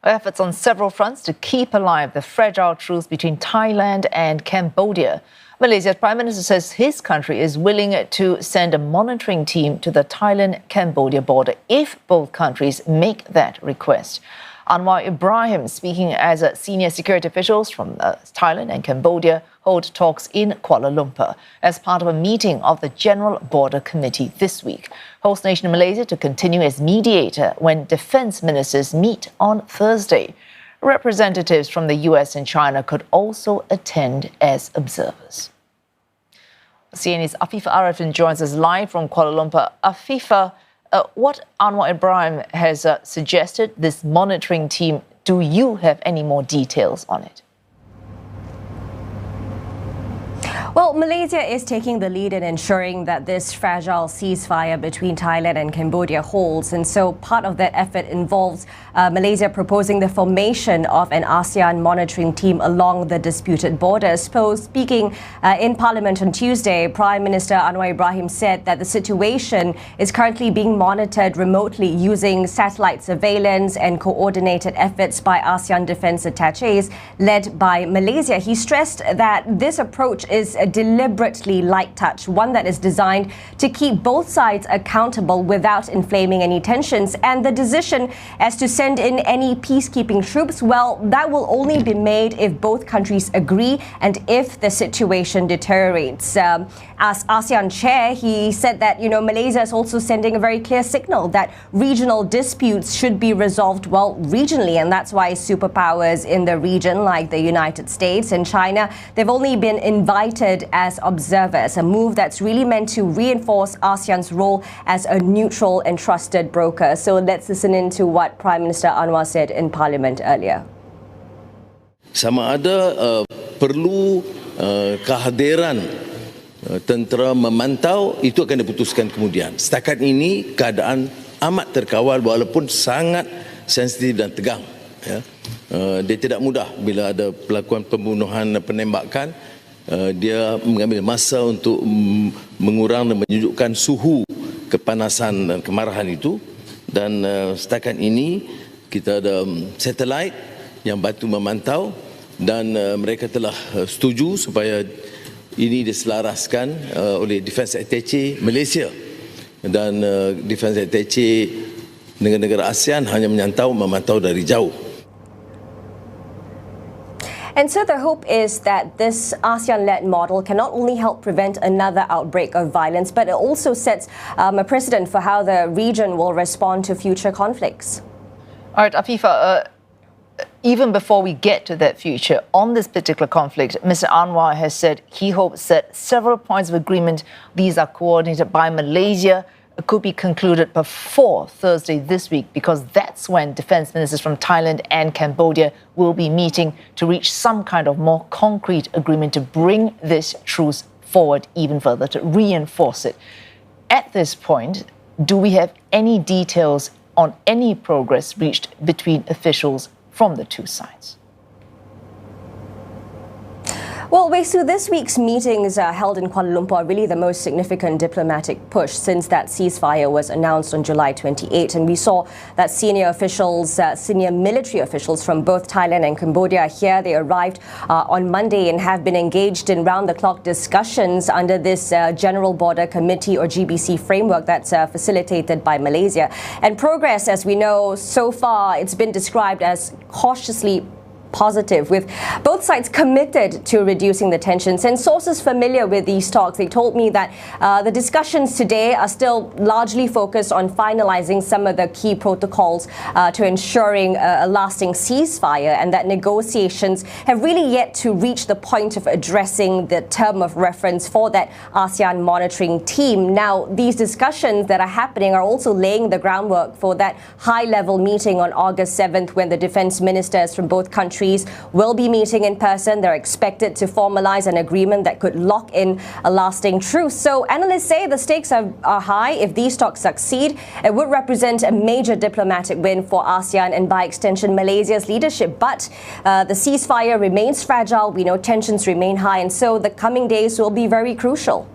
Efforts on several fronts to keep alive the fragile truce between Thailand and Cambodia. Malaysia's Prime Minister says his country is willing to send a monitoring team to the Thailand-Cambodia border if both countries make that request. Anwar Ibrahim, speaking as senior security officials from Thailand and Cambodia, hold talks in Kuala Lumpur as part of a meeting of the General Border Committee this week. Host nation Malaysia to continue as mediator when defense ministers meet on Thursday. Representatives from the US and China could also attend as observers. CNA's Afifah Ariffin joins us live from Kuala Lumpur. Afifah, what Anwar Ibrahim has suggested, this monitoring team, do you have any more details on it? Well, Malaysia is taking the lead in ensuring that this fragile ceasefire between Thailand and Cambodia holds. And so part of that effort involves Malaysia proposing the formation of an ASEAN monitoring team along the disputed borders. So speaking in Parliament on Tuesday, Prime Minister Anwar Ibrahim said that the situation is currently being monitored remotely using satellite surveillance and coordinated efforts by ASEAN defense attaches led by Malaysia. He stressed that this approach is a deliberately light touch, one that is designed to keep both sides accountable without inflaming any tensions. And the decision as to send in any peacekeeping troops, well, that will only be made if both countries agree and if the situation deteriorates. As ASEAN chair, he said that, Malaysia is also sending a very clear signal that regional disputes should be resolved, well, regionally. And that's why superpowers in the region, like the United States and China, they've only been invited as observers, a move that's really meant to reinforce ASEAN's role as a neutral and trusted broker. So let's listen into what Prime Minister Anwar said in Parliament earlier. Sama ada perlu kehadiran tentera memantau, itu akan diputuskan kemudian. Setakat ini keadaan amat terkawal walaupun sangat sensitif dan tegang. Ya. Dia tidak mudah bila ada pelakuan pembunuhan dan penembakan. Dia mengambil masa untuk mengurang dan menyejukkan suhu kepanasan dan kemarahan itu. Dan setakat ini kita ada satelit yang bantu memantau dan mereka telah setuju supaya ini diselaraskan oleh Defense Attaché Malaysia. Dan Defense Attaché negara-negara ASEAN hanya memantau dari jauh. And so the hope is that this ASEAN-led model can not only help prevent another outbreak of violence, but it also sets a precedent for how the region will respond to future conflicts. All right, Afifah, even before we get to that future, on this particular conflict, Mr. Anwar has said he hopes that several points of agreement, these are coordinated by Malaysia, could be concluded before Thursday this week, because that's when defense ministers from Thailand and Cambodia will be meeting to reach some kind of more concrete agreement to bring this truce forward even further, to reinforce it. At this point, do we have any details on any progress reached between officials from the two sides? Well, Wesu, this week's meetings held in Kuala Lumpur are really the most significant diplomatic push since that ceasefire was announced on July 28. And we saw that senior military officials from both Thailand and Cambodia are here. They arrived on Monday and have been engaged in round-the-clock discussions under this General Border Committee or GBC framework that's facilitated by Malaysia. And progress, as we know, so far, it's been described as cautiously positive, with both sides committed to reducing the tensions. And sources familiar with these talks, they told me that the discussions today are still largely focused on finalizing some of the key protocols to ensuring a lasting ceasefire, and that negotiations have really yet to reach the point of addressing the term of reference for that ASEAN monitoring team. Now, these discussions that are happening are also laying the groundwork for that high-level meeting on August 7th, when the defense ministers from both countries will be meeting in person. They're expected to formalize an agreement that could lock in a lasting truce. So analysts say the stakes are high. If these talks succeed, it would represent a major diplomatic win for ASEAN and by extension Malaysia's leadership. But the ceasefire remains fragile. We know tensions remain high, and so the coming days will be very crucial.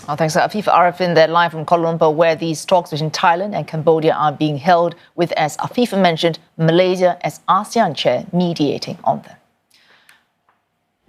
Oh, thanks, Afifah Ariffin. They're live from Kuala Lumpur, where these talks between Thailand and Cambodia are being held with, as Afifah mentioned, Malaysia as ASEAN chair mediating on them.